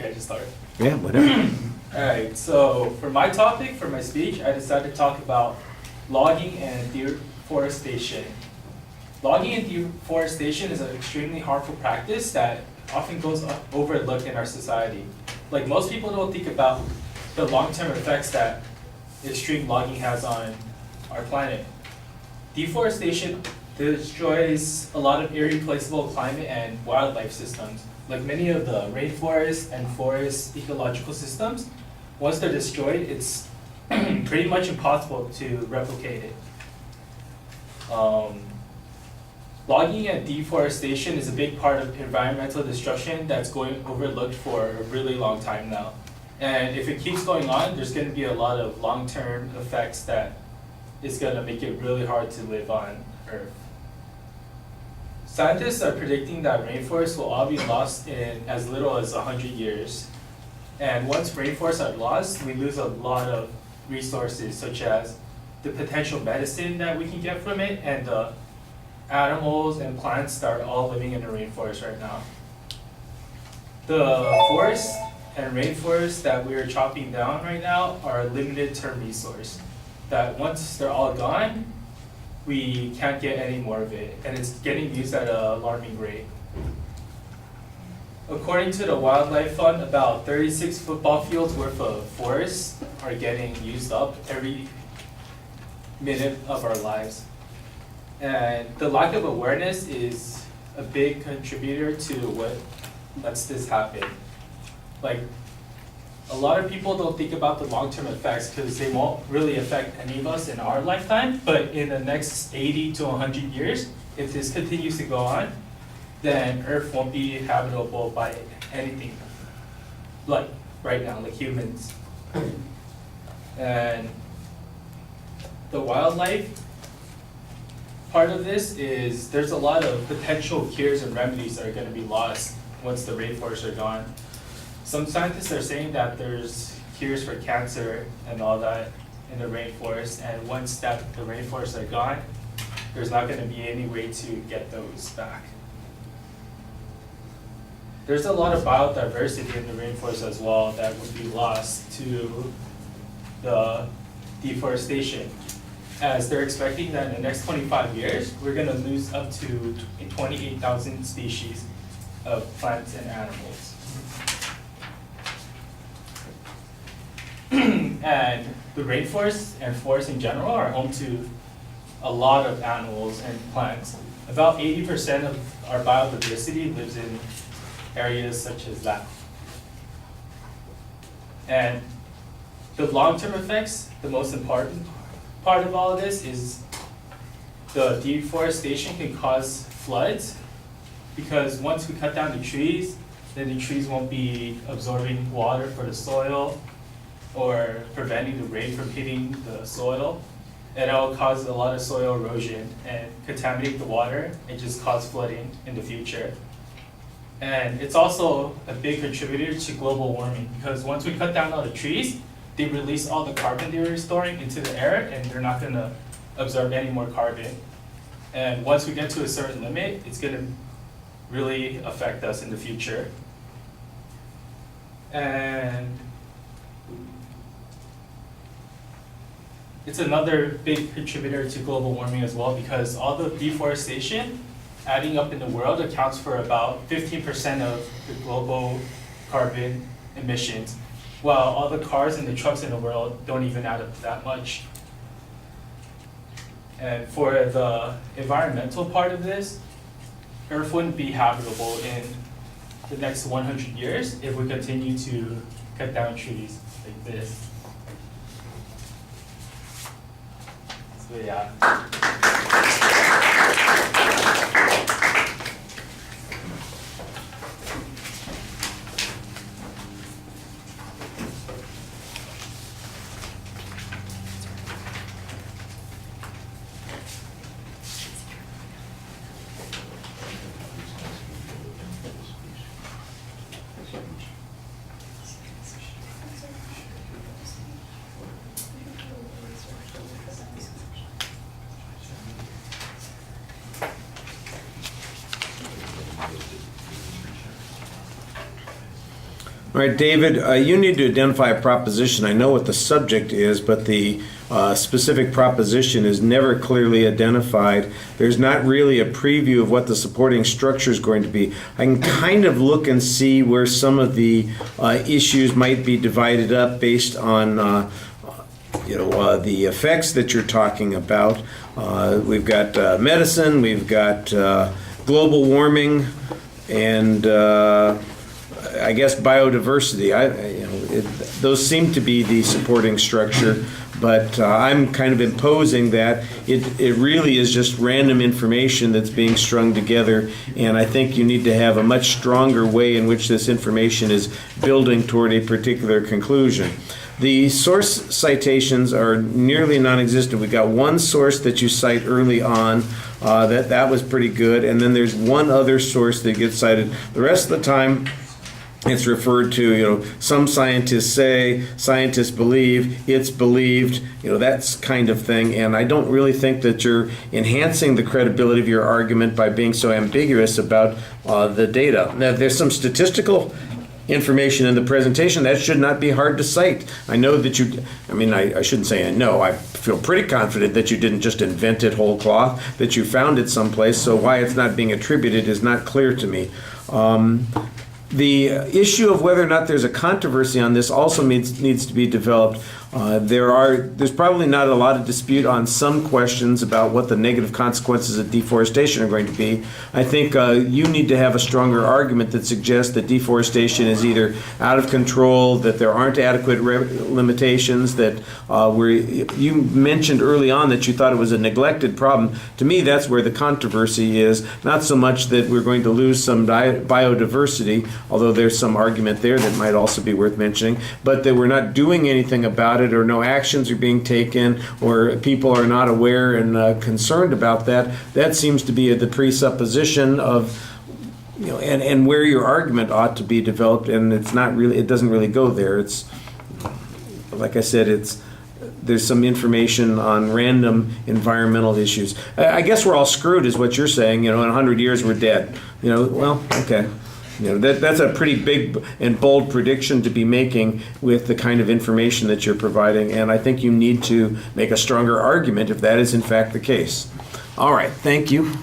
I just start? Yeah, whatever. Alright, so for my topic, for my speech, I decided to talk about logging and deforestation. Logging and deforestation is an extremely harmful practice that often goes overlooked in our society. Like, most people don't think about the long-term effects that extreme logging has on our planet. Deforestation destroys a lot of irreplaceable climate and wildlife systems. Like many of the rainforest and forest ecological systems, once they're destroyed, it's pretty much impossible to replicate it. Logging and deforestation is a big part of environmental destruction that's going overlooked for a really long time now. And if it keeps going on, there's going to be a lot of long-term effects that is going to make it really hard to live on Earth. Scientists are predicting that rainforests will all be lost in as little as 100 years. And once rainforests are lost, we lose a lot of resources, such as the potential medicine that we can get from it and the animals and plants that are all living in the rainforest right now. The forests and rainforests that we are chopping down right now are a limited term resource, that once they're all gone, we can't get any more of it, and it's getting used at an alarming rate. According to the Wildlife Fund, about 36 football fields worth of forests are getting used up every minute of our lives. And the lack of awareness is a big contributor to what lets this happen. Like, a lot of people don't think about the long-term effects because they won't really affect any of us in our lifetime, but in the next 80 to 100 years, if this continues to go on, then Earth won't be habitable by anything, like right now, like humans. And the wildlife part of this is there's a lot of potential cures and remedies that are going to be lost once the rainforests are gone. Some scientists are saying that there's cures for cancer and all that in the rainforest, and once the rainforests are gone, there's not going to be any way to get those back. There's a lot of biodiversity in the rainforest as well that would be lost to the deforestation, as they're expecting that in the next 25 years, we're going to lose up to 28,000 species of plants and animals. And the rainforests and forests in general are home to a lot of animals and plants. About 80% of our biodiversity lives in areas such as that. And the long-term effects, the most important part of all of this is the deforestation can cause floods, because once we cut down the trees, then the trees won't be absorbing water for the soil or preventing the rain from hitting the soil. And that will cause a lot of soil erosion and contaminate the water and just cause flooding in the future. And it's also a big contributor to global warming, because once we cut down all the trees, they release all the carbon they were storing into the air, and they're not going to absorb any more carbon. And once we get to a certain limit, it's going to really affect us in the future. And it's another big contributor to global warming as well, because all the deforestation adding up in the world accounts for about 15% of the global carbon emissions, while all the cars and the trucks in the world don't even add up that much. And for the environmental part of this, Earth wouldn't be habitable in the next 100 years if we continue to cut down trees like this. So yeah. All right, David, you need to identify a proposition. I know what the subject is, but the specific proposition is never clearly identified. There's not really a preview of what the supporting structure is going to be. I can kind of look and see where some of the issues might be divided up based on the effects that you're talking about. We've got medicine, we've got global warming, and I guess biodiversity. Those seem to be the supporting structure, but I'm kind of imposing that it really is just random information that's being strung together, and I think you need to have a much stronger way in which this information is building toward a particular conclusion. The source citations are nearly non-existent. We've got one source that you cite early on, that was pretty good, and then there's one other source that gets cited. The rest of the time, it's referred to, some scientists say, scientists believe, it's believed, that's kind of thing. And I don't really think that you're enhancing the credibility of your argument by being so ambiguous about the data. Now, there's some statistical information in the presentation that should not be hard to cite. I know that I shouldn't say I know, I feel pretty confident that you didn't just invent it whole cloth, that you found it someplace, so why it's not being attributed is not clear to me. The issue of whether or not there's a controversy on this also needs to be developed. There's probably not a lot of dispute on some questions about what the negative consequences of deforestation are going to be. I think you need to have a stronger argument that suggests that deforestation is either out of control, that there aren't adequate limitations, that you mentioned early on that you thought it was a neglected problem. To me, that's where the controversy is, not so much that we're going to lose some biodiversity, although there's some argument there that might also be worth mentioning, but that we're not doing anything about it, or no actions are being taken, or people are not aware and concerned about that. That seems to be the presupposition of, and where your argument ought to be developed, and it doesn't really go there. It's, like I said, there's some information on random environmental issues. I guess we're all screwed is what you're saying, in 100 years we're dead. Well, okay. That's a pretty big and bold prediction to be making with the kind of information that you're providing, and I think you need to make a stronger argument if that is in fact the case. All right, thank you.